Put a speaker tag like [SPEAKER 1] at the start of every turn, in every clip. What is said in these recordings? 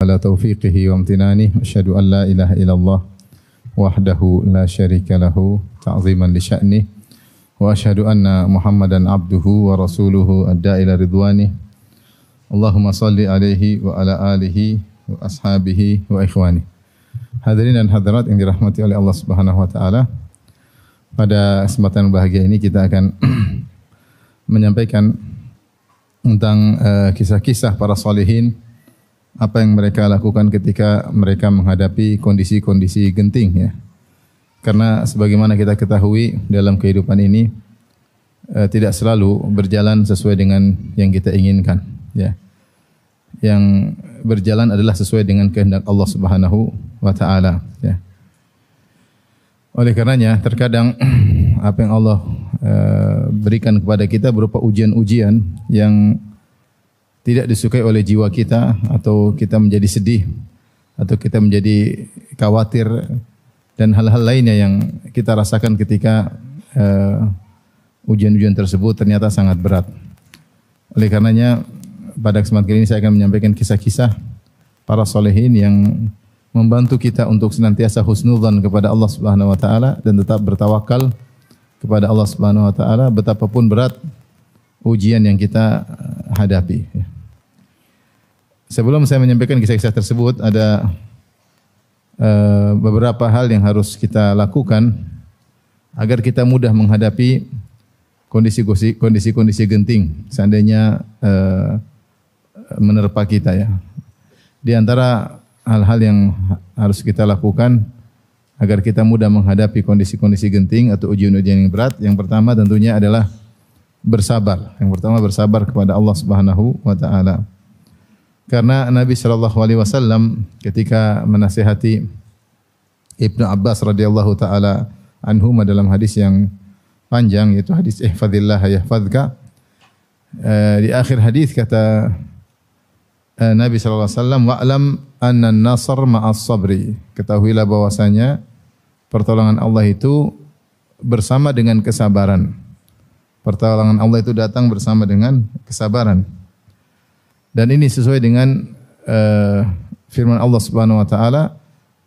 [SPEAKER 1] على توفيقه وامتنانه أشهد أن لا إله إلا الله وحده لا شريك له تعظيما لشأنه وأشهد أن محمدا عبده ورسوله الداعي إلى رضوانه اللهم صل عليه وعلى آله وأصحابه وإخوانه. Hadirin dan hadirat yang dirahmati oleh Allah Subhanahu wa taala. Pada kesempatan bahagia ini kita akan menyampaikan tentang kisah-kisah para salihin, apa yang mereka lakukan ketika mereka menghadapi kondisi-kondisi genting ya. Karena sebagaimana kita ketahui dalam kehidupan ini tidak selalu berjalan sesuai dengan yang kita inginkan ya. Yang berjalan adalah sesuai dengan kehendak Allah Subhanahu wa taala ya. Oleh karenanya terkadang apa yang Allah berikan kepada kita berupa ujian-ujian yang tidak disukai oleh jiwa kita, atau kita menjadi sedih, atau kita menjadi khawatir, dan hal-hal lainnya yang kita rasakan ketika ujian-ujian tersebut ternyata sangat berat. Oleh karenanya pada kesempatan kali ini saya akan menyampaikan kisah-kisah para solehin yang membantu kita untuk senantiasa husnudzan kepada Allah Subhanahu wa taala dan tetap bertawakal kepada Allah Subhanahu wa taala betapapun berat ujian yang kita hadapi. Sebelum saya menyampaikan kisah-kisah tersebut, ada beberapa hal yang harus kita lakukan agar kita mudah menghadapi kondisi-kondisi genting seandainya menerpa kita ya. Di antara hal-hal yang harus kita lakukan agar kita mudah menghadapi kondisi-kondisi genting atau ujian-ujian yang berat, yang pertama tentunya adalah bersabar. Yang pertama bersabar kepada Allah Subhanahu wa taala. Karena Nabi sallallahu alaihi wasallam ketika menasihati Ibnu Abbas radhiyallahu taala anhuma dalam hadis yang panjang, yaitu hadis ihfazillah yahfazka, di akhir hadis kata Nabi sallallahu alaihi wasallam, wa'lam anna an-nasr ma'as sabri. Ketahuilah bahwasanya pertolongan Allah itu bersama dengan kesabaran. Pertolongan Allah itu datang bersama dengan kesabaran. Dan ini sesuai dengan firman Allah Subhanahu wa taala,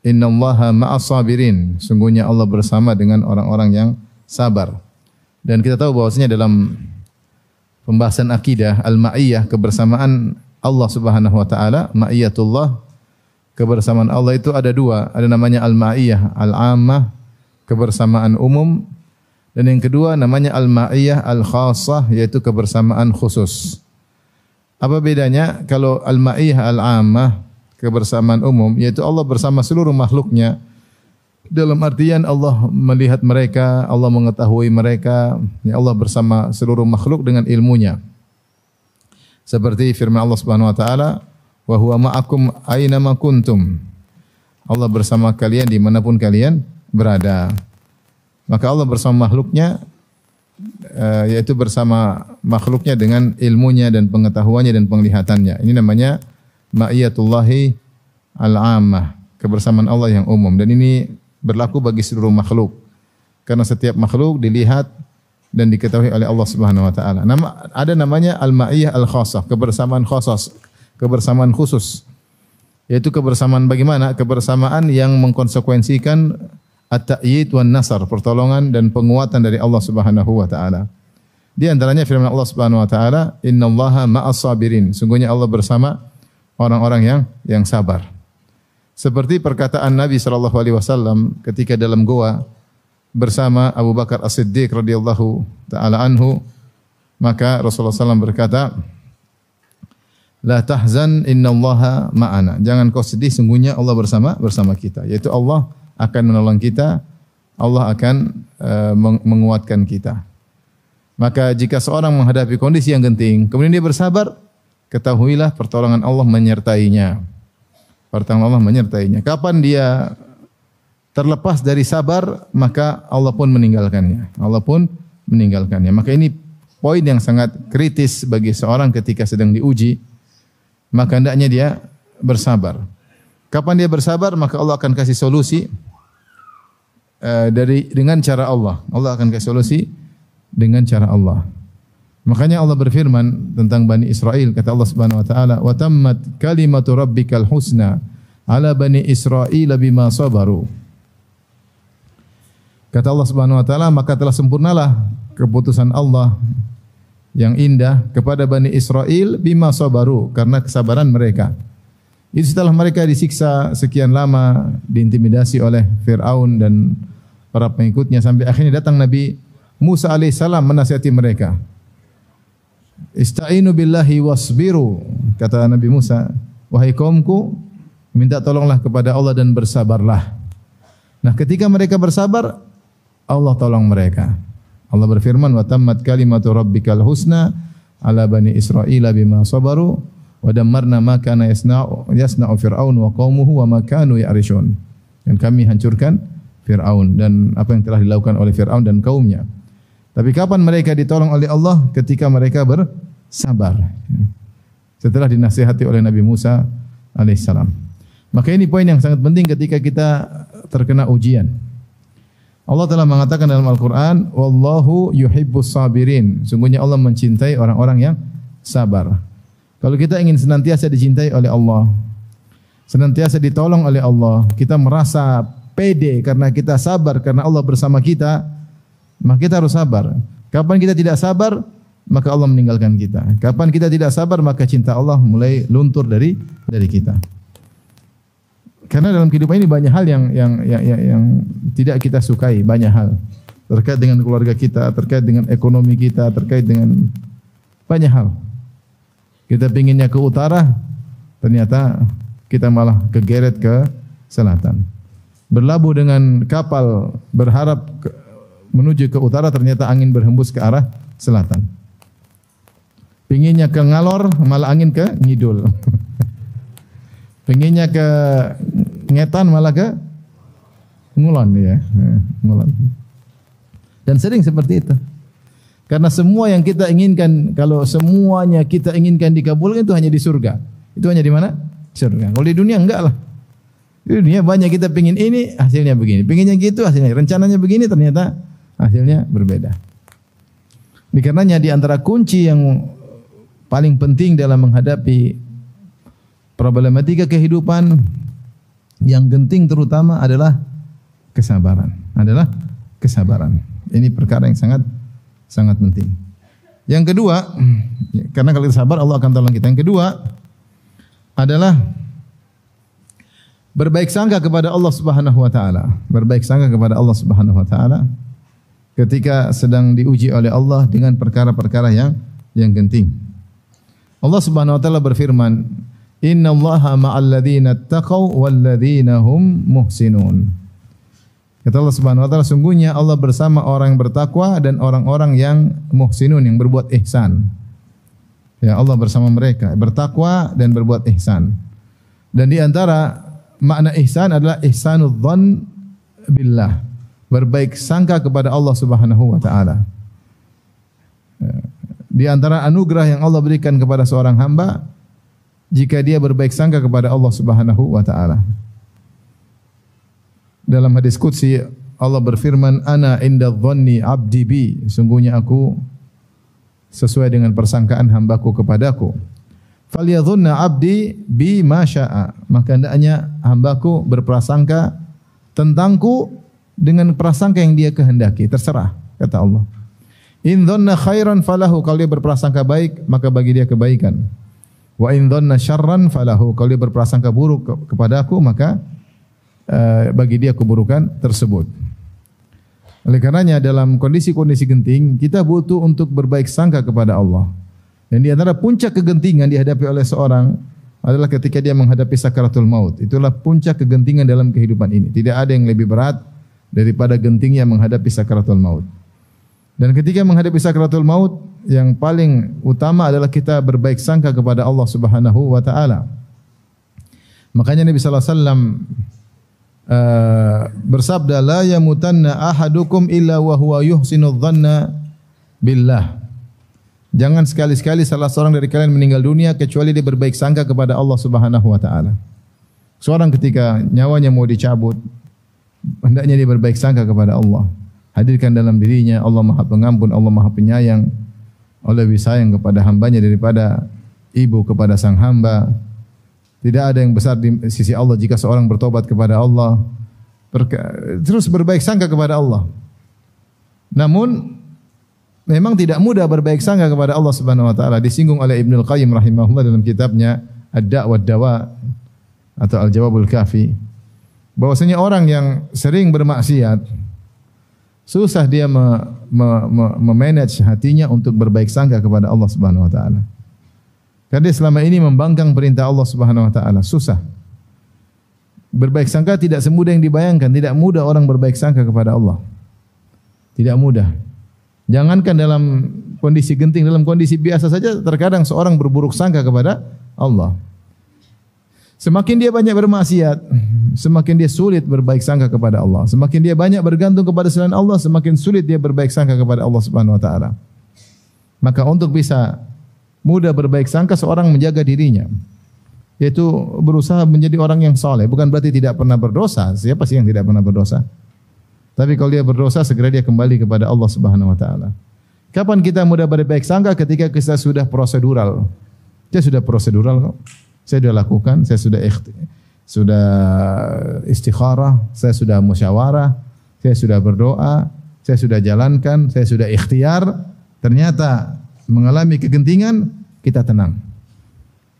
[SPEAKER 1] innallaha ma'as sabirin. Sungguhnya Allah bersama dengan orang-orang yang sabar. Dan kita tahu bahwasanya dalam pembahasan akidah al-ma'iyah, kebersamaan Allah Subhanahu wa taala, ma'iyatullah, kebersamaan Allah itu ada dua, ada namanya al-ma'iyah al-ammah, kebersamaan umum, dan yang kedua namanya al-ma'iyah al-khassah, yaitu kebersamaan khusus. Apa bedanya? Kalau al-ma'iyah al-ammah, kebersamaan umum, yaitu Allah bersama seluruh makhluknya, dalam artian Allah melihat mereka, Allah mengetahui mereka, ya Allah bersama seluruh makhluk dengan ilmunya. Seperti firman Allah Subhanahu wa taala, wa huwa ma'akum aina ma kuntum. Allah bersama kalian dimanapun kalian berada. Maka Allah bersama makhluknya, yaitu bersama makhluknya dengan ilmunya dan pengetahuannya dan penglihatannya. Ini namanya ma'iyatullahi al-ammah, kebersamaan Allah yang umum. Dan ini berlaku bagi seluruh makhluk. Karena setiap makhluk dilihat dan diketahui oleh Allah Subhanahu wa taala. Ada namanya al-ma'iyah al-khassah, kebersamaan khusus, kebersamaan khusus. Yaitu kebersamaan bagaimana? Kebersamaan yang mengkonsekuensikan at-ta'yid wan nasar, pertolongan dan penguatan dari Allah Subhanahu wa taala. Di antaranya firman Allah Subhanahu wa taala, innallaha ma'as sabirin. Sungguhnya Allah bersama orang-orang yang sabar. Seperti perkataan Nabi sallallahu alaihi wasallam ketika dalam goa bersama Abu Bakar As-Siddiq radhiyallahu taala anhu, maka Rasulullah SAW berkata, la tahzan innallaha ma'ana. Jangan kau sedih, sungguhnya Allah bersama kita. Yaitu Allah akan menolong kita, Allah akan menguatkan kita. Maka jika seorang menghadapi kondisi yang genting, kemudian dia bersabar, ketahuilah pertolongan Allah menyertainya. Pertolongan Allah menyertainya. Kapan dia terlepas dari sabar, maka Allah pun meninggalkannya. Maka ini poin yang sangat kritis bagi seorang ketika sedang diuji. Maka hendaknya dia bersabar. Kapan dia bersabar, maka Allah akan kasih solusi dengan cara Allah. Allah akan kasih solusi dengan cara Allah. Makanya Allah berfirman tentang Bani Israel, kata Allah Subhanahu wa taala, "Wa tammat kalimatu rabbikal husna ala bani Israil bima sabaru." Kata Allah Subhanahu wa taala, maka telah sempurnalah keputusan Allah yang indah kepada Bani Israel bima sabaru, karena kesabaran mereka. Itu setelah mereka disiksa sekian lama, diintimidasi oleh Fir'aun dan para pengikutnya, sampai akhirnya datang Nabi Musa alaihissalam menasihati mereka. Ista'inu billahi wasbiru, kata Nabi Musa, wahai kaumku, minta tolonglah kepada Allah dan bersabarlah. Nah, ketika mereka bersabar, Allah tolong mereka. Allah berfirman, wa tammat kalimatu rabbikal husna ala bani Israila bima sabaru wa dammarna ma kana yasna'u fir'aun wa qaumuhu wa ma kanu ya'rishun. Dan kami hancurkan Fir'aun dan apa yang telah dilakukan oleh Fir'aun dan kaumnya. Tapi kapan mereka ditolong oleh Allah? Ketika mereka bersabar. Setelah dinasihati oleh Nabi Musa alaihissalam. Maka ini poin yang sangat penting ketika kita terkena ujian. Allah telah mengatakan dalam Al-Quran, Wallahu yuhibbus sabirin. Sungguhnya Allah mencintai orang-orang yang sabar. Kalau kita ingin senantiasa dicintai oleh Allah, senantiasa ditolong oleh Allah, kita merasa pede karena kita sabar, karena Allah bersama kita, maka kita harus sabar. Kapan kita tidak sabar, maka Allah meninggalkan kita. Kapan kita tidak sabar, maka cinta Allah mulai luntur dari kita. Karena dalam kehidupan ini banyak hal yang tidak kita sukai, banyak hal terkait dengan keluarga kita, terkait dengan ekonomi kita, terkait dengan banyak hal. Kita pinginnya ke utara, ternyata kita malah kegeret ke selatan. Berlabuh dengan kapal berharap menuju ke utara, ternyata angin berhembus ke arah selatan. Pinginnya ke ngalor, malah angin ke ngidul. Pinginnya ke ngetan, malah ke ngulon, ya, ngulon. Dan sering seperti itu. Karena semua yang kita inginkan, kalau semuanya kita inginkan dikabulkan, itu hanya di surga. Itu hanya di mana? Surga. Kalau di dunia enggak lah. Di dunia banyak kita pingin ini, hasilnya begini. Pinginnya gitu, hasilnya. Rencananya begini, ternyata hasilnya berbeda. Ini karenanya di antara kunci yang paling penting dalam menghadapi problematika kehidupan yang genting terutama adalah kesabaran. Ini perkara yang sangat penting. Yang kedua, karena kalau kita sabar Allah akan tolong kita. Yang kedua adalah berbaik sangka kepada Allah Subhanahu wa taala. Berbaik sangka kepada Allah Subhanahu wa taala ketika sedang diuji oleh Allah dengan perkara-perkara yang genting. Allah Subhanahu wa taala berfirman, "Innallaha ma'al ladzina taqaw wal ladzina hum muhsinun." Kata Allah Subhanahu wa taala, sungguhnya Allah bersama orang yang bertakwa dan orang-orang yang muhsinun, yang berbuat ihsan. Ya, Allah bersama mereka, bertakwa dan berbuat ihsan. Dan di antara makna ihsan adalah ihsanud dzan billah, berbaik sangka kepada Allah Subhanahu wa taala. Di antara anugerah yang Allah berikan kepada seorang hamba, jika dia berbaik sangka kepada Allah Subhanahu wa taala. Dalam hadis qudsi Allah berfirman, "Ana inda dhanni 'abdi bi." Sungguhnya aku sesuai dengan persangkaan hambaku kepadaku. "Falyadhunna 'abdi bi ma syaa." Maka hendaknya hambaku berprasangka tentangku dengan prasangka yang dia kehendaki, terserah, kata Allah. "In dhanna khairan falahu." Kalau dia berprasangka baik, maka bagi dia kebaikan. "Wa in dhanna syarran falahu." Kalau dia berprasangka buruk kepadaku, maka bagi dia keburukan tersebut. Oleh karenanya dalam kondisi-kondisi genting kita butuh untuk berbaik sangka kepada Allah. Dan di antara puncak kegentingan dihadapi oleh seorang adalah ketika dia menghadapi sakaratul maut. Itulah puncak kegentingan dalam kehidupan ini. Tidak ada yang lebih berat daripada gentingnya menghadapi sakaratul maut. Dan ketika menghadapi sakaratul maut, yang paling utama adalah kita berbaik sangka kepada Allah Subhanahu wa taala. Makanya Nabi sallallahu alaihi wasallam bersabda, la yamutanna ahadukum illa wa huwa yuhsinu dhanna billah. Jangan sekali-sekali salah seorang dari kalian meninggal dunia kecuali dia berbaik sangka kepada Allah Subhanahu wa taala. Seorang ketika nyawanya mau dicabut, hendaknya dia berbaik sangka kepada Allah. Hadirkan dalam dirinya Allah Maha Pengampun, Allah Maha Penyayang. Allah lebih sayang kepada hambanya daripada ibu kepada sang hamba. Tidak ada yang besar di sisi Allah jika seorang bertobat kepada Allah, terus berbaik sangka kepada Allah. Namun memang tidak mudah berbaik sangka kepada Allah Subhanahu wa taala. Disinggung oleh Ibnu Qayyim rahimahullah dalam kitabnya Ad-Da' wad-Dawa atau Al-Jawabul Kafi, bahwasanya orang yang sering bermaksiat susah dia memanage hatinya untuk berbaik sangka kepada Allah Subhanahu wa taala. Karena dia selama ini membangkang perintah Allah Subhanahu wa taala, susah. Berbaik sangka tidak semudah yang dibayangkan, tidak mudah orang berbaik sangka kepada Allah. Tidak mudah. Jangankan dalam kondisi genting, dalam kondisi biasa saja terkadang seorang berburuk sangka kepada Allah. Semakin dia banyak bermaksiat, semakin dia sulit berbaik sangka kepada Allah. Semakin dia banyak bergantung kepada selain Allah, semakin sulit dia berbaik sangka kepada Allah Subhanahu wa taala. Maka untuk bisa mudah berbaik sangka, seorang menjaga dirinya, yaitu berusaha menjadi orang yang saleh. Bukan berarti tidak pernah berdosa. Siapa sih yang tidak pernah berdosa? Tapi kalau dia berdosa, segera dia kembali kepada Allah Subhanahu wa taala. Kapan kita mudah berbaik sangka? Ketika kita sudah prosedural. Saya sudah prosedural kok. Saya sudah lakukan, saya sudah istikharah, saya sudah musyawarah, saya sudah berdoa, saya sudah jalankan, saya sudah ikhtiar. Ternyata mengalami kegentingan, kita tenang.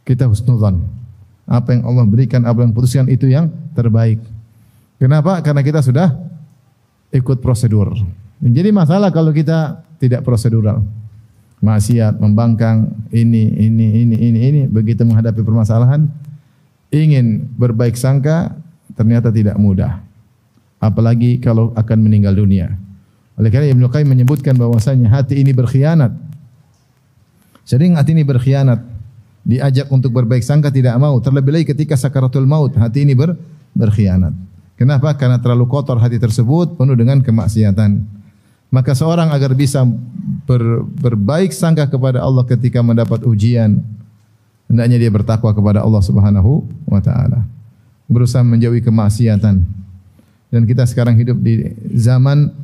[SPEAKER 1] Kita husnudzan. Apa yang Allah berikan, apa yang putuskan itu yang terbaik. Kenapa? Karena kita sudah ikut prosedur. Jadi masalah kalau kita tidak prosedural. Maksiat, membangkang, ini. Begitu menghadapi permasalahan, ingin berbaik sangka, ternyata tidak mudah. Apalagi kalau akan meninggal dunia. Oleh karena Ibnu Qayyim menyebutkan bahwasanya hati ini berkhianat. Sering hati ini berkhianat. Diajak untuk berbaik sangka tidak mau. Terlebih lagi ketika sakaratul maut, hati ini berkhianat. Kenapa? Karena terlalu kotor hati tersebut, penuh dengan kemaksiatan. Maka seorang agar bisa berbaik sangka kepada Allah ketika mendapat ujian, hendaknya dia bertakwa kepada Allah Subhanahu wa taala. Berusaha menjauhi kemaksiatan. Dan kita sekarang hidup di zaman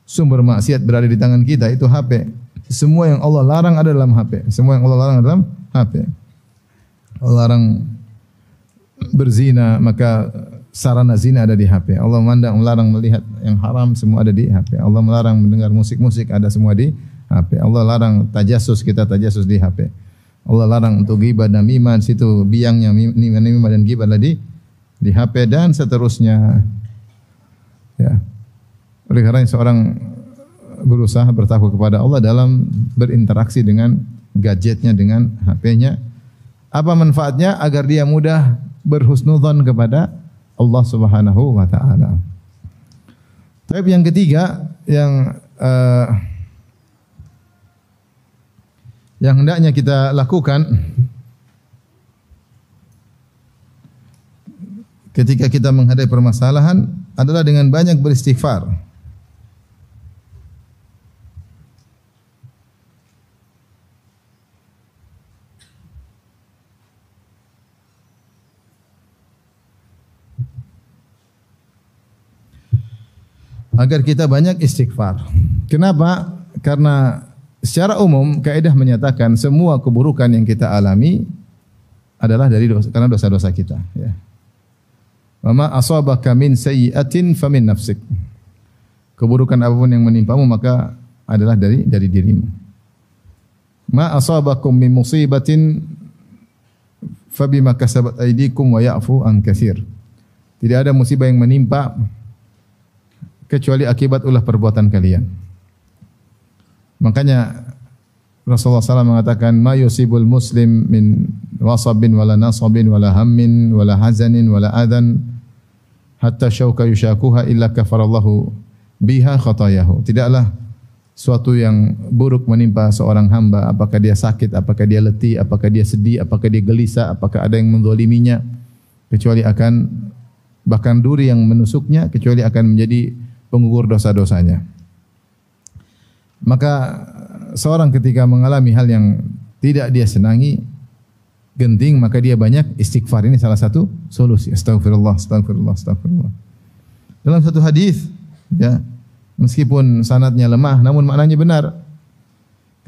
[SPEAKER 1] sumber maksiat berada di tangan kita, itu HP. Semua yang Allah larang ada dalam HP. Semua yang Allah larang dalam HP. Allah larang berzina, maka sarana zina ada di HP. Allah melarang melihat yang haram, semua ada di HP. Allah melarang mendengar musik-musik, ada semua di HP. Allah larang tajasus, kita tajasus di HP. Allah larang untuk ghibah dan namimah, situ biangnya namimah dan ghibah di HP dan seterusnya. Ya. Oleh karena seorang berusaha bertakwa kepada Allah dalam berinteraksi dengan gadgetnya, dengan HP-nya. Apa manfaatnya? Agar dia mudah berhusnudzon kepada Allah Subhanahu wa taala. Tapi yang ketiga yang hendaknya kita lakukan ketika kita menghadapi permasalahan adalah dengan banyak beristighfar. Agar kita banyak istighfar. Kenapa? Karena secara umum kaidah menyatakan semua keburukan yang kita alami adalah dari dosa, karena dosa-dosa kita. Ya. Wa ma asabaka min sayyi'atin famin nafsik. Keburukan apapun yang menimpamu maka adalah dari dirimu. Ma asabakum min musibatin fabima kasabat aydikum wa ya'fu an katsir. Tidak ada musibah yang menimpa kecuali akibat ulah perbuatan kalian. Makanya Rasulullah SAW mengatakan, ma yusibul muslim min wasabin wala nasabin wala hammin wala hazanin wala adhan hatta syauka yushakuha illa kafarallahu biha khatayahu. Tidaklah suatu yang buruk menimpa seorang hamba, apakah dia sakit, apakah dia letih, apakah dia sedih, apakah dia gelisah, apakah ada yang menzaliminya, kecuali akan, bahkan duri yang menusuknya, kecuali akan menjadi penggugur dosa-dosanya. Maka seorang ketika mengalami hal yang tidak dia senangi, genting, maka dia banyak istighfar. Ini salah satu solusi. Astaghfirullah, astaghfirullah, astaghfirullah. Dalam satu hadis, ya, meskipun sanadnya lemah, namun maknanya benar.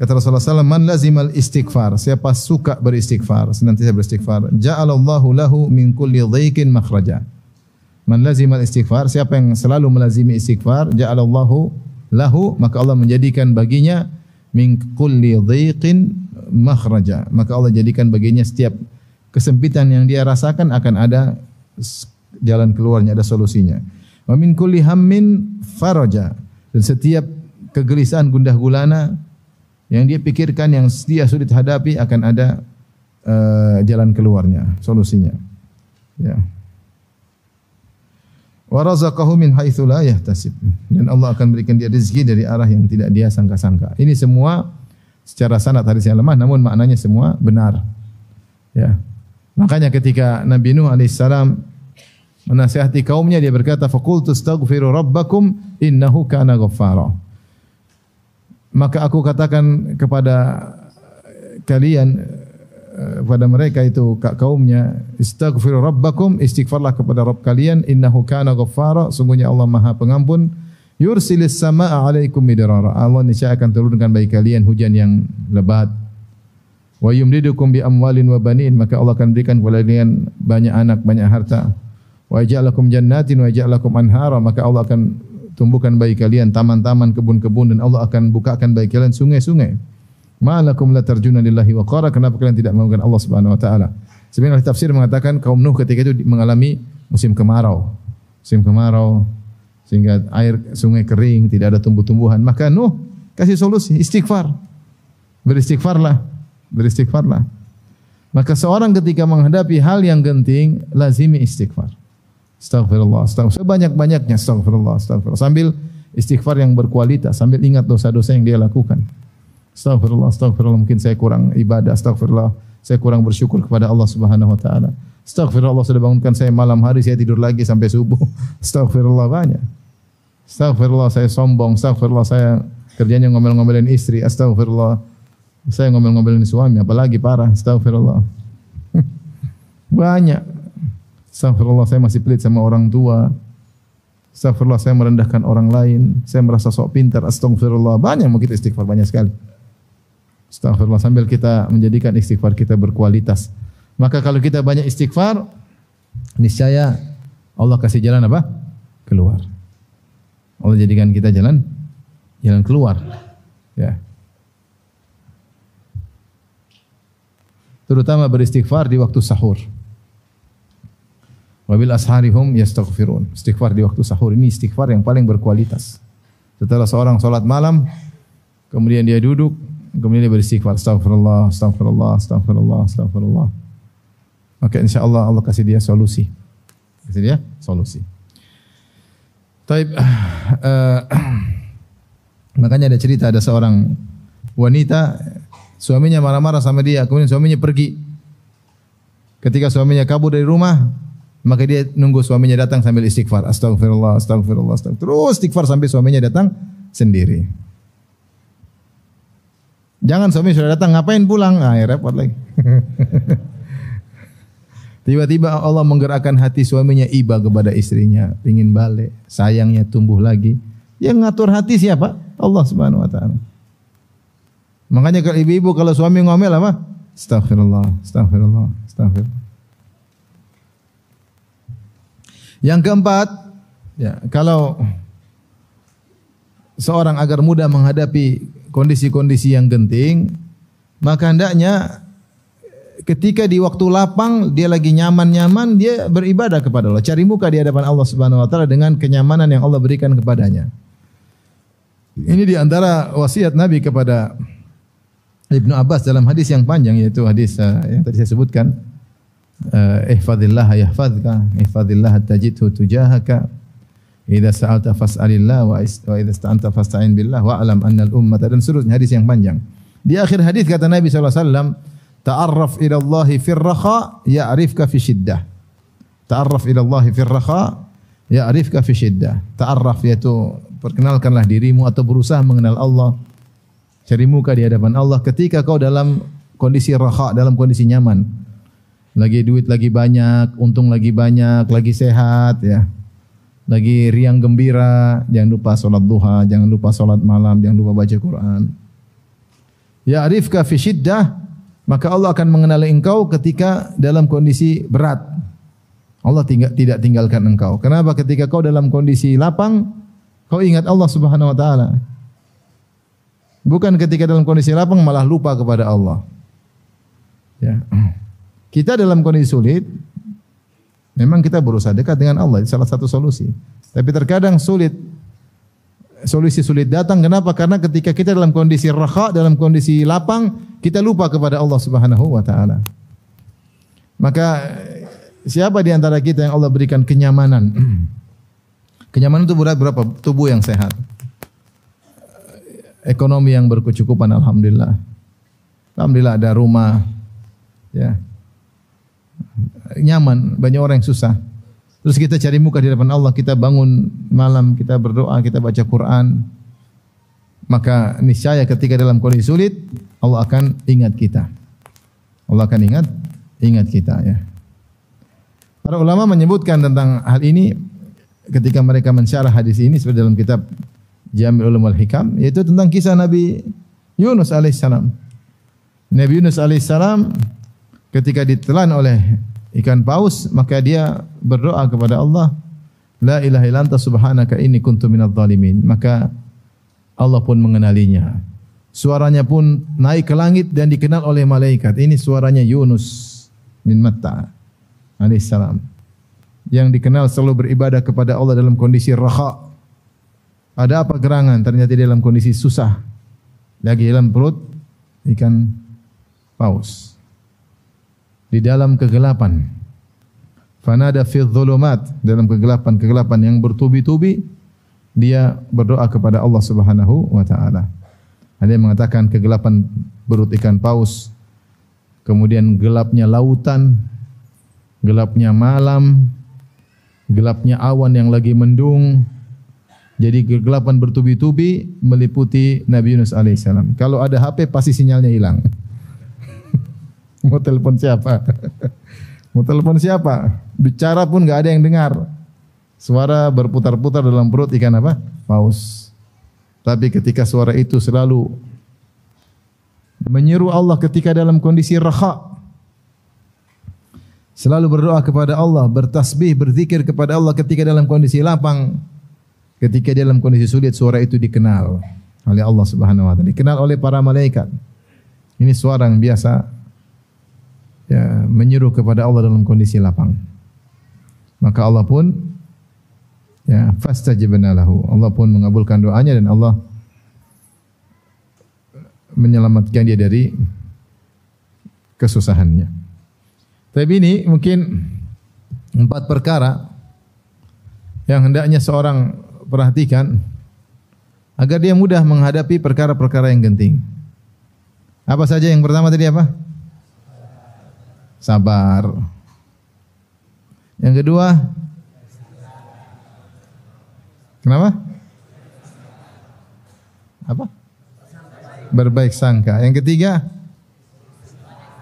[SPEAKER 1] Kata Rasulullah SAW, man lazimal istighfar, siapa suka beristighfar, senantiasa beristighfar, ja'alallahu lahu min kulli dhaiqin makhraja. Man lazimal istighfar, siapa yang selalu melazimi istighfar, ja'alallahu lahu, maka Allah menjadikan baginya min kulli dhaiqin makhraja. Maka Allah jadikan baginya setiap kesempitan yang dia rasakan akan ada jalan keluarnya, ada solusinya. Wa min kulli hammin faraja. Dan setiap kegelisahan gundah gulana yang dia pikirkan, yang dia sulit hadapi, akan ada jalan keluarnya, solusinya. Ya. Wa razaqahu min haitsu la yahtasib. Dan Allah akan berikan dia rezeki dari arah yang tidak dia sangka-sangka. Ini semua secara sanad hadis yang lemah, namun maknanya semua benar. Ya. Makanya ketika Nabi Nuh alaihissalam menasihati kaumnya, dia berkata, faqultu astaghfiru rabbakum innahu kana ghaffara. Maka aku katakan kepada kalian, pada mereka itu kaumnya, istaghfiru rabbakum, istighfarlah kepada Rabb kalian, innahu kana ghaffara, sungguhnya Allah Maha Pengampun, yursilis samaa'a 'alaikum midrara, Allah niscaya akan turunkan bagi kalian hujan yang lebat, wa yumdidukum bi amwalin wa banin, maka Allah akan berikan kepada kalian banyak anak, banyak harta, wa yaj'alakum jannatin wa yaj'alakum anhara, maka Allah akan tumbuhkan bagi kalian taman-taman, kebun-kebun, dan Allah akan bukakan bagi kalian sungai-sungai. Ma'alakum la tarjuna lillahi waqara, kenapa kalian tidak mengagungkan Allah Subhanahu wa taala? Sebenarnya tafsir mengatakan kaum Nuh ketika itu mengalami musim kemarau. Musim kemarau sehingga air sungai kering, tidak ada tumbuh-tumbuhan. Maka Nuh kasih solusi, istighfar. Beristighfarlah, beristighfarlah. Maka seorang ketika menghadapi hal yang genting, lazimi istighfar. Astaghfirullah, astaghfirullah, sebanyak-banyaknya astaghfirullah, astaghfirullah. Sambil istighfar yang berkualitas, sambil ingat dosa-dosa yang dia lakukan. Astaghfirullah, astaghfirullah, mungkin saya kurang ibadah, astaghfirullah, saya kurang bersyukur kepada Allah Subhanahu wa taala. Astaghfirullah, Allah sudah bangunkan saya malam hari, saya tidur lagi sampai subuh. Astaghfirullah, banyak. Astaghfirullah, saya sombong, astaghfirullah, saya kerjanya ngomel-ngomelin istri, astaghfirullah, saya ngomel-ngomelin suami, apalagi parah, astaghfirullah. Banyak. Astagfirullah, saya masih pelit sama orang tua. Astagfirullah, saya merendahkan orang lain. Saya merasa sok pintar. Astagfirullah, banyak mau kita istighfar, banyak sekali. Astagfirullah, sambil kita menjadikan istighfar kita berkualitas. Maka kalau kita banyak istighfar, niscaya Allah kasih jalan apa? Keluar. Allah jadikan kita jalan keluar. Ya. Terutama beristighfar di waktu sahur. Wabil asharihum yastaghfirun. Istighfar di waktu sahur ini istighfar yang paling berkualitas. Setelah seorang salat malam, kemudian dia duduk, kemudian dia beristighfar, astaghfirullah, astaghfirullah, astaghfirullah, astaghfirullah. Maka insyaallah Allah kasih dia solusi. Kasih dia solusi. Taib, makanya ada cerita, ada seorang wanita, suaminya marah-marah sama dia, kemudian suaminya pergi. Ketika suaminya kabur dari rumah, maka dia nunggu suaminya datang sambil istighfar, astaghfirullah, astaghfirullah, astaghfirullah. Terus istighfar sampai suaminya datang sendiri. Jangan suami sudah datang, ngapain pulang? Ya repot lagi. Tiba-tiba Allah menggerakkan hati suaminya iba kepada istrinya, ingin balik, sayangnya tumbuh lagi. Yang ngatur hati siapa? Allah Subhanahu wa taala. Makanya kalau ibu-ibu kalau suami ngomel apa? Astaghfirullah, astaghfirullah, astaghfirullah. Yang keempat, ya, kalau seorang agar mudah menghadapi kondisi-kondisi yang genting, maka hendaknya ketika di waktu lapang dia lagi nyaman-nyaman, dia beribadah kepada Allah, cari muka di hadapan Allah Subhanahu wa taala dengan kenyamanan yang Allah berikan kepadanya. Ini di antara wasiat Nabi kepada Ibnu Abbas dalam hadis yang panjang, yaitu hadis yang tadi saya sebutkan. Ihfazillah yahfazka, ihfazillah tajidhu tujahaka, idza sa'alta fas'alillah wa idza ista'anta fasta'in billah wa alam annal ummata, dan seterusnya hadis yang panjang. Di akhir hadis kata Nabi sallallahu alaihi wasallam, ta'arraf ila Allah fir raha ya'rifka fi shiddah. Ta'arraf ila Allah fir raha ya'rifka fi shiddah. Ta'arraf yaitu perkenalkanlah dirimu atau berusaha mengenal Allah. Cari muka di hadapan Allah ketika kau dalam kondisi raha, dalam kondisi nyaman. Lagi duit lagi banyak, untung lagi banyak, lagi sehat, ya, lagi riang gembira. Jangan lupa sholat duha, jangan lupa sholat malam, jangan lupa baca Quran. Ya'rifka fi syiddah, maka Allah akan mengenali engkau ketika dalam kondisi berat. Allah tidak tinggalkan engkau. Kenapa? Ketika kau dalam kondisi lapang, kau ingat Allah Subhanahu wa taala. Bukan ketika dalam kondisi lapang malah lupa kepada Allah. Ya. Kita dalam kondisi sulit, memang kita berusaha dekat dengan Allah, itu salah satu solusi. Tapi terkadang solusi sulit datang. Kenapa? Karena ketika kita dalam kondisi raha, dalam kondisi lapang, kita lupa kepada Allah Subhanahu wa taala. Maka siapa di antara kita yang Allah berikan kenyamanan? Kenyamanan itu berapa? Tubuh yang sehat. Ekonomi yang berkecukupan, alhamdulillah. Alhamdulillah ada rumah, ya, nyaman. Banyak orang yang susah. Terus kita cari muka di depan Allah, kita bangun malam, kita berdoa, kita baca Quran. Maka niscaya ketika dalam kondisi sulit, Allah akan ingat kita. Allah akan ingat kita, ya. Para ulama menyebutkan tentang hal ini ketika mereka mensyarah hadis ini seperti dalam kitab Jami' Ulum wal Hikam, yaitu tentang kisah Nabi Yunus alaihissalam. Nabi Yunus alaihissalam ketika ditelan oleh ikan paus, maka dia berdoa kepada Allah, La ilaha illa anta subhanaka inni kuntu minadh dhalimin. Maka Allah pun mengenalinya. Suaranya pun naik ke langit dan dikenal oleh malaikat. Ini suaranya Yunus bin Matta alaihissalam, yang dikenal selalu beribadah kepada Allah dalam kondisi raha. Ada apa gerangan? Ternyata dia dalam kondisi susah, lagi dalam perut ikan paus, di dalam kegelapan. Fanada fi dhulumat, dalam kegelapan yang bertubi-tubi, dia berdoa kepada Allah Subhanahu wa taala. Ada yang mengatakan kegelapan perut ikan paus, kemudian gelapnya lautan, gelapnya malam, gelapnya awan yang lagi mendung. Jadi kegelapan bertubi-tubi meliputi Nabi Yunus alaihissalam. Kalau ada HP pasti sinyalnya hilang. Mau telepon siapa? Mau telepon siapa? Bicara pun enggak ada yang dengar. Suara berputar-putar dalam perut ikan apa? Paus. Tapi ketika suara itu selalu menyeru Allah ketika dalam kondisi raha, selalu berdoa kepada Allah, bertasbih, berzikir kepada Allah ketika dalam kondisi lapang. Ketika dalam kondisi sulit, suara itu dikenal oleh Allah Subhanahu wa taala, dikenal oleh para malaikat. Ini suara yang biasa, ya, menyeru kepada Allah dalam kondisi lapang. Maka Allah pun, ya, fastajabna lahu. Allah pun mengabulkan doanya dan Allah menyelamatkan dia dari kesusahannya. Tapi ini mungkin 4 perkara yang hendaknya seorang perhatikan agar dia mudah menghadapi perkara-perkara yang genting. Apa saja? Yang pertama tadi apa? Sabar. Yang kedua, kenapa? Apa? Berbaik sangka. Yang ketiga,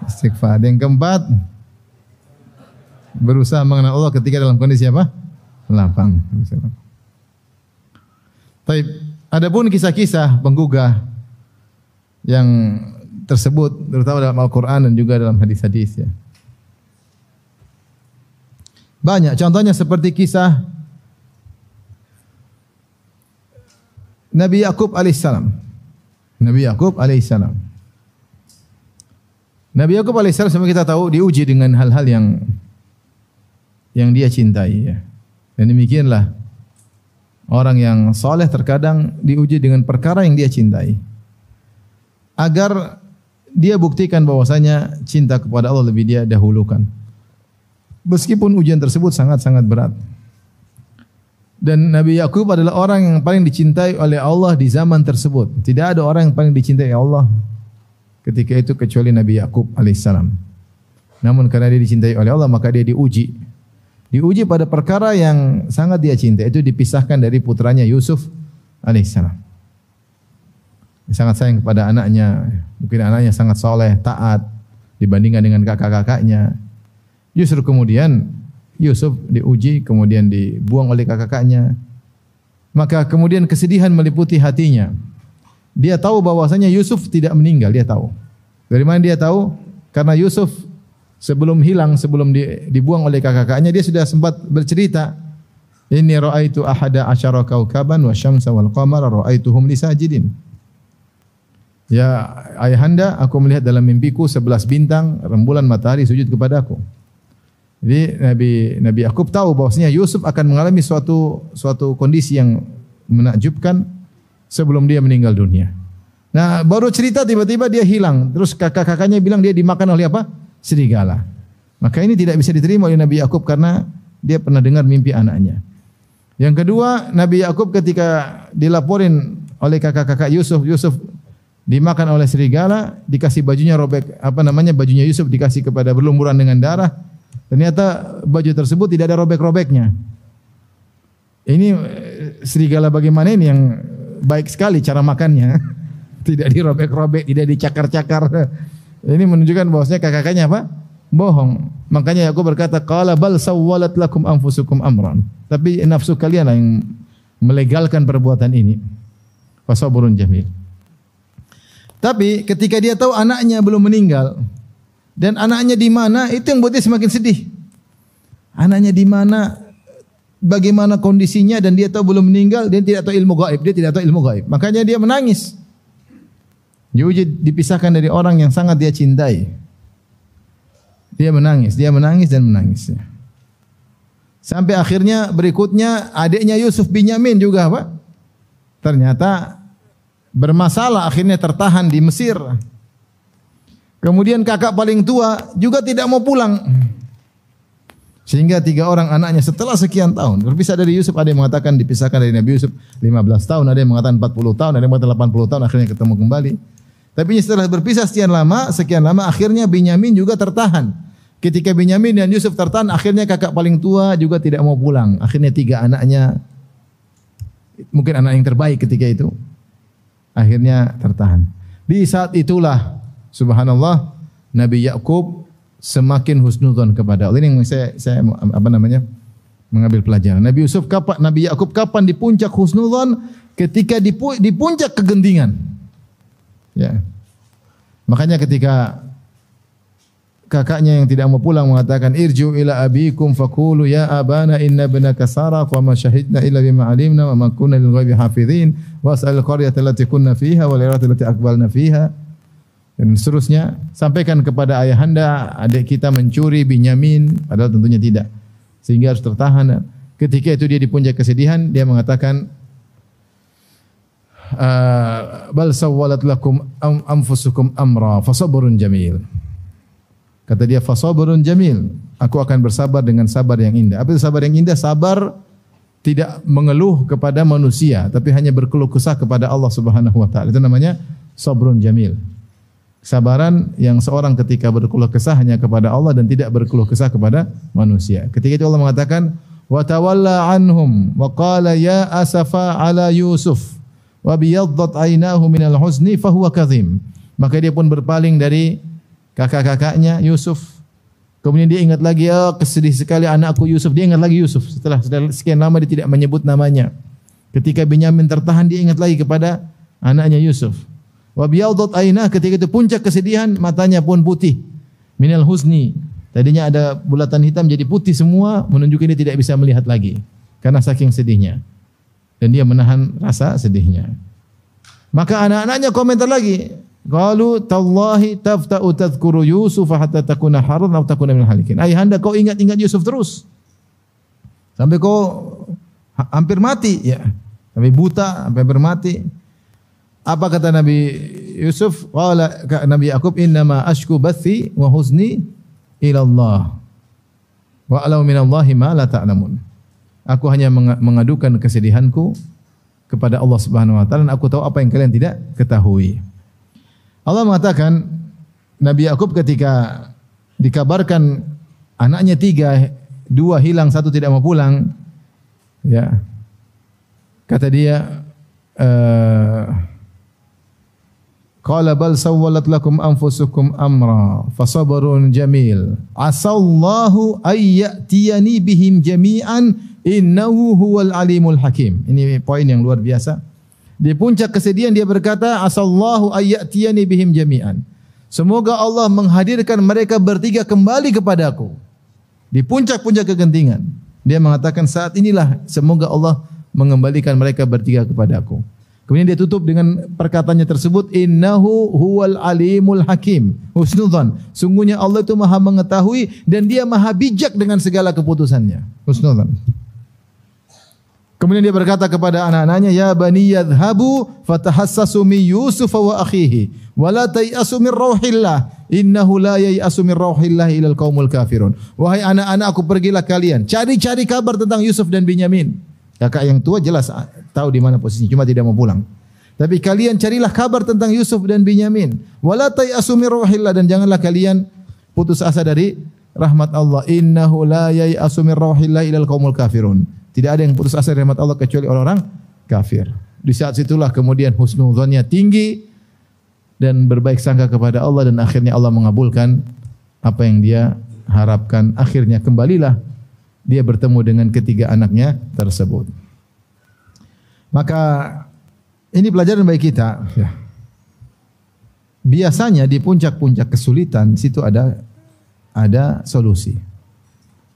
[SPEAKER 1] istighfar. Yang keempat, berusaha mengenal Allah ketika dalam kondisi apa? Lapang. Baik, adapun kisah-kisah penggugah yang tersebut terutama dalam Al-Qur'an dan juga dalam hadis-hadis, ya. Banyak contohnya seperti kisah Nabi Yakub alaihissalam. Nabi Yakub alaihissalam. Nabi Yakub alaihissalam, seperti kita tahu, diuji dengan hal-hal yang dia cintai, ya. Dan demikianlah orang yang soleh terkadang diuji dengan perkara yang dia cintai, agar dia buktikan bahwasanya cinta kepada Allah lebih dia dahulukan. Meskipun ujian tersebut sangat-sangat berat. Dan Nabi Yakub adalah orang yang paling dicintai oleh Allah di zaman tersebut. Tidak ada orang yang paling dicintai Allah ketika itu kecuali Nabi Yakub alaihissalam. Namun karena dia dicintai oleh Allah, maka dia diuji. Diuji pada perkara yang sangat dia cinta, itu dipisahkan dari putranya Yusuf alaihissalam. Sangat sayang kepada anaknya, mungkin anaknya sangat soleh, taat dibandingkan dengan kakak-kakaknya. Justru kemudian Yusuf diuji, kemudian dibuang oleh kakak-kakaknya. Maka kemudian kesedihan meliputi hatinya. dia tahu bahwasanya Yusuf tidak meninggal, dia tahu. Dari mana dia tahu? Karena Yusuf sebelum hilang, sebelum dibuang oleh kakak-kakaknya, dia sudah sempat bercerita, inni ra'aitu ahada asyara kaukaban wa syamsa wal qamara ra'aituhum li sajidin. Ya ayahanda, aku melihat dalam mimpiku 11 bintang, rembulan, matahari sujud kepadaku. Jadi Nabi Yakub tahu bahwasanya Yusuf akan mengalami suatu kondisi yang menakjubkan sebelum dia meninggal dunia. Nah, baru cerita tiba-tiba dia hilang. Terus kakak-kakaknya bilang dia dimakan oleh apa? Serigala. Maka ini tidak bisa diterima oleh Nabi Yakub karena dia pernah dengar mimpi anaknya. Yang kedua, Nabi Yakub ketika dilaporin oleh kakak-kakak Yusuf dimakan oleh serigala, dikasih bajunya robek, bajunya Yusuf dikasih kepada berlumuran dengan darah. Ternyata baju tersebut tidak ada robek-robeknya. Ini serigala bagaimana ini yang baik sekali cara makannya. Tidak dirobek-robek, tidak dicakar-cakar. Ini menunjukkan bahwasanya kakak-kakaknya apa? Bohong. Makanya aku berkata, qala bal sawwalat lakum anfusukum amran. Tapi nafsu kalian lah yang melegalkan perbuatan ini. Fasabrun jamil. Tapi ketika dia tahu anaknya belum meninggal dan anaknya di mana, itu yang buat dia semakin sedih. Anaknya di mana, bagaimana kondisinya, dan dia tahu belum meninggal, dia tidak tahu ilmu gaib. Makanya dia menangis. Yujid dipisahkan dari orang yang sangat dia cintai. Dia menangis dan menangis. Sampai akhirnya berikutnya adiknya Yusuf Binyamin juga apa? Ternyata bermasalah, akhirnya tertahan di Mesir. Kemudian kakak paling tua juga tidak mau pulang. Sehingga 3 orang anaknya setelah sekian tahun berpisah dari Yusuf. Ada yang mengatakan dipisahkan dari Nabi Yusuf 15 tahun, ada yang mengatakan 40 tahun, ada yang mengatakan 80 tahun, akhirnya ketemu kembali. Tapi setelah berpisah sekian lama, akhirnya Binyamin juga tertahan. Ketika Binyamin dan Yusuf tertahan, akhirnya kakak paling tua juga tidak mau pulang. Akhirnya 3 anaknya, mungkin anak yang terbaik ketika itu, akhirnya tertahan. Di saat itulah, subhanallah, Nabi Yakub semakin husnudzon kepada Allah. Ini yang saya mengambil pelajaran. Nabi Yakub kapan di puncak husnudzon? Ketika di puncak kegentingan. Ya. Makanya ketika kakaknya yang tidak mau pulang mengatakan irju ila abikum faqulu ya abana inna ibnaka saraq wa ma syahidna illa bima alimna wa ma kunna lil ghaibi hafizin was'al qaryata allati kunna fiha wal irata allati aqbalna fiha, dan seterusnya. Sampaikan kepada ayahanda adik kita mencuri Binyamin, padahal tentunya tidak, sehingga harus tertahan. Ketika itu dia di puncak kesedihan, dia mengatakan bal sawwalat lakum anfusukum amra fasabrun jamil. Kata dia, fasabrun jamil, aku akan bersabar dengan sabar yang indah. Apa itu sabar yang indah? Sabar tidak mengeluh kepada manusia, tapi hanya berkeluh kesah kepada Allah Subhanahu wa taala. Itu namanya sabrun jamil. Sabaran yang seorang ketika berkeluh kesah hanya kepada Allah dan tidak berkeluh kesah kepada manusia. Ketika itu Allah mengatakan, wa tawalla anhum wa qala ya asafa ala Yusuf wa biyaddat aynahu minal huzni fahuwa kadhim. Maka dia pun berpaling dari kakak-kakaknya Yusuf. Kemudian dia ingat lagi, kesedih sekali anakku Yusuf. Dia ingat lagi Yusuf. Setelah sekian lama dia tidak menyebut namanya. Ketika Binyamin tertahan, dia ingat lagi kepada anaknya Yusuf. Wa biyaddat aynah, ketika itu puncak kesedihan, matanya pun putih. Minal huzni. Tadinya ada bulatan hitam jadi putih semua, menunjukkan dia tidak bisa melihat lagi karena saking sedihnya. Dan dia menahan rasa sedihnya. Maka anak-anaknya komentar lagi. Qalu tallahi tafta'u tadhkuru Yusuf hatta takuna harran aw takuna minal halikin. Ayahanda, kau ingat-ingat Yusuf terus sampai kau hampir mati, ya. Sampai buta, sampai hampir mati. Apa kata Nabi Yusuf? Qala Nabi Yakub, innama ashku bathi wa huzni ila Allah. Wa alau minallahi ma la ta'lamun. Aku hanya mengadukan kesedihanku kepada Allah Subhanahu wa taala, dan aku tahu apa yang kalian tidak ketahui. Allah mengatakan, Nabi Yakub ketika dikabarkan anaknya 3, 2 hilang, 1 tidak mau pulang, ya. Kata dia, qala bal sawwalat lakum anfusukum amra fasabrun jamil asallahu ay ya'tiyani bihim jami'an innahu huwal alimul hakim. Ini poin yang luar biasa. Di puncak kesedihan dia berkata, asallahu ayyatiyani bihim jami'an. Semoga Allah menghadirkan mereka bertiga kembali kepadaku. Di puncak-puncak kegentingan. Dia mengatakan saat inilah semoga Allah mengembalikan mereka bertiga kepadaku. Kemudian dia tutup dengan perkataannya tersebut, innahu huwal alimul hakim. Husnudzan. Sungguhnya Allah itu maha mengetahui dan dia maha bijak dengan segala keputusannya. Husnudzan. Kemudian dia berkata kepada anak-anaknya, ya bani yadhhabu fatahassasu min Yusuf wa akhihi wa la tayasu min rauhillah innahu la yayasu min rauhillah ilal qaumul kafirun. Wahai anak-anakku, pergilah kalian cari-cari kabar tentang Yusuf dan Binyamin. Kakak yang tua jelas tahu di mana posisinya, cuma tidak mau pulang. Tapi kalian carilah kabar tentang Yusuf dan Binyamin. Wala tayasu min rauhillah, dan janganlah kalian putus asa dari rahmat Allah. Innahu la yayasu min rauhillah ilal qaumul kafirun. Tidak ada yang putus asa dari rahmat Allah kecuali orang-orang kafir. Di saat situlah kemudian husnudzonnya tinggi dan berbaik sangka kepada Allah, dan akhirnya Allah mengabulkan apa yang dia harapkan. Akhirnya kembalilah dia bertemu dengan ketiga anaknya tersebut. Maka ini pelajaran bagi kita. Ya. Biasanya di puncak-puncak kesulitan situ ada solusi.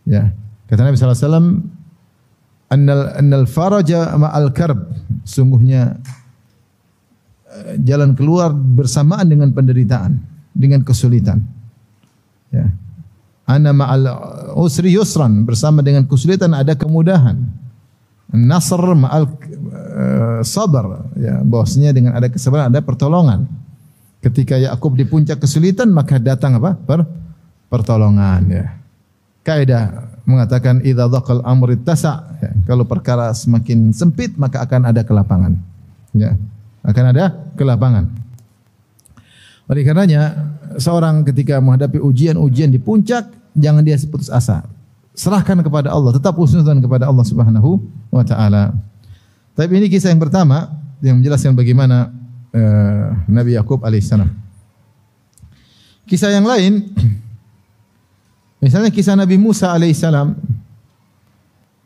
[SPEAKER 1] Ya. Kata Nabi sallallahu alaihi wasallam, annal faraja ma'al karb. Sungguhnya jalan keluar bersamaan dengan penderitaan, dengan kesulitan. Ya. Ana ma'al usri yusran, bersama dengan kesulitan ada kemudahan. Nasr ma'al sabar, ya, bahwasanya dengan ada kesabaran ada pertolongan. Ketika Yakub di puncak kesulitan, maka datang apa? Pertolongan, ya. Kaidah mengatakan idza dhaqal amr ittasa, ya, kalau perkara semakin sempit maka akan ada kelapangan. Ya, akan ada kelapangan. Oleh karenanya seorang ketika menghadapi ujian-ujian di puncak, jangan dia putus asa. Serahkan kepada Allah, tetap husnudzan kepada Allah Subhanahu wa taala. Tapi ini kisah yang pertama yang menjelaskan bagaimana Nabi Yakub alaihissalam. Kisah yang lain, misalnya kisah Nabi Musa alaihissalam.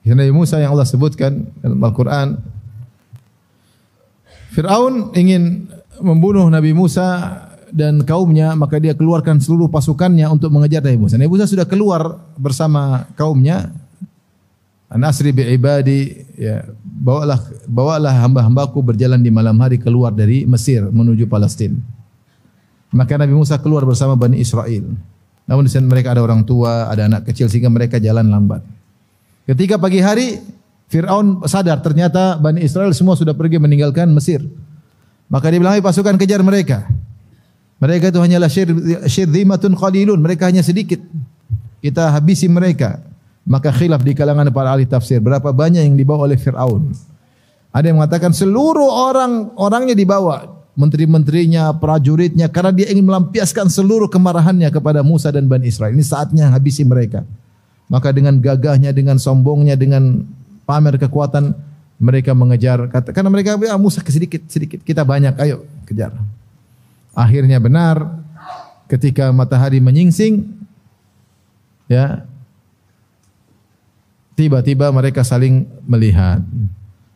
[SPEAKER 1] Kisah Nabi Musa yang Allah sebutkan dalam Al-Quran. Fir'aun ingin membunuh Nabi Musa dan kaumnya, maka dia keluarkan seluruh pasukannya untuk mengejar Nabi Musa. Nabi Musa sudah keluar bersama kaumnya. An-asri bi'ibadi, ya, bawalah hamba-hambaku berjalan di malam hari keluar dari Mesir menuju Palestina. Maka Nabi Musa keluar bersama Bani Israel. Namun di sana mereka ada orang tua, ada anak kecil sehingga mereka jalan lambat. Ketika pagi hari, Fir'aun sadar ternyata Bani Israel semua sudah pergi meninggalkan Mesir. Maka dia bilang, pasukan kejar mereka. Mereka itu hanyalah syirzimatun qalilun, mereka hanya sedikit. Kita habisi mereka. Maka khilaf di kalangan para ahli tafsir, berapa banyak yang dibawa oleh Fir'aun. Ada yang mengatakan seluruh orangnya dibawa, menteri-menterinya, prajuritnya, karena dia ingin melampiaskan seluruh kemarahannya kepada Musa dan Bani Israel. Ini saatnya habisi mereka. Maka dengan gagahnya, dengan sombongnya, dengan pamer kekuatan, mereka mengejar. Karena mereka bilang, Musa sedikit, kita banyak, ayo kejar. Akhirnya benar, ketika matahari menyingsing, ya, tiba-tiba mereka saling melihat.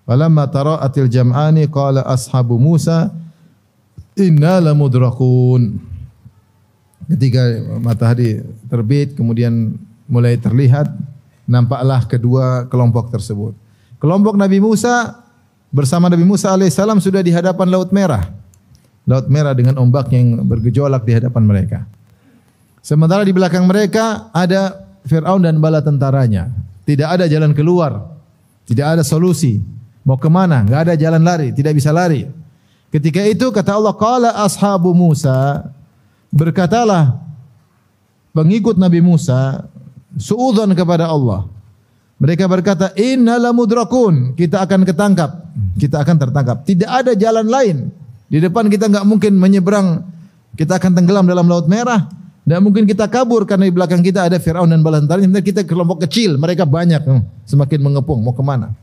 [SPEAKER 1] Falamma tara'atil jam'ani qala ashabu Musa inna lamudrakun. Ketika matahari terbit kemudian mulai terlihat, nampaklah kedua kelompok tersebut. Kelompok Nabi Musa bersama Nabi Musa alaihissalam sudah di hadapan Laut Merah. Laut Merah dengan ombak yang bergejolak di hadapan mereka. Sementara di belakang mereka ada Fir'aun dan bala tentaranya. Tidak ada jalan keluar, tidak ada solusi. Mau kemana? Enggak ada jalan lari, tidak bisa lari. Ketika itu kata Allah, qala ashabu Musa, berkatalah pengikut Nabi Musa suudzon kepada Allah. Mereka berkata, inna lamudrakun, kita akan ketangkap, kita akan tertangkap. Tidak ada jalan lain. Di depan kita enggak mungkin menyeberang, kita akan tenggelam dalam Laut Merah. Dan mungkin kita kabur karena di belakang kita ada Fir'aun dan bala tentaranya. Sebenarnya kita kelompok kecil, mereka banyak, semakin mengepung. Mau kemana?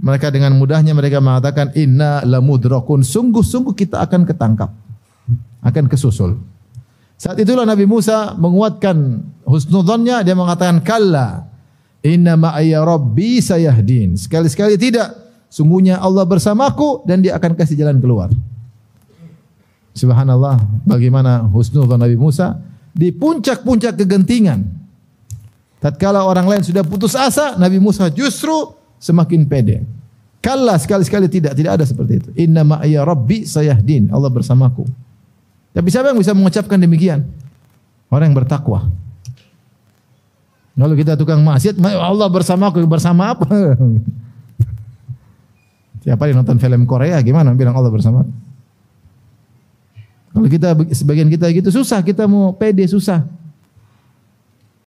[SPEAKER 1] Mereka dengan mudahnya mereka mengatakan inna lamudrakun, sungguh-sungguh kita akan ketangkap, akan kesusul. Saat itulah Nabi Musa menguatkan husnudzonnya, dia mengatakan kalla inna ma'aya rabbi sayahdin. Sekali-sekali tidak, sungguhnya Allah bersamaku dan dia akan kasih jalan keluar. Subhanallah, bagaimana husnuzan Nabi Musa di puncak-puncak kegentingan. Tatkala orang lain sudah putus asa, Nabi Musa justru semakin pede. Kalla, sekali-sekali tidak ada seperti itu. Inna ma'ya rabbi sayahdin, Allah bersamaku. Tapi siapa yang bisa mengucapkan demikian? Orang yang bertakwa. Kalau kita tukang maksiat, Allah bersamaku, bersama apa? Tiap hari nonton film Korea, gimana bilang Allah bersama? Kalau kita sebagian kita gitu susah, kita mau pede susah.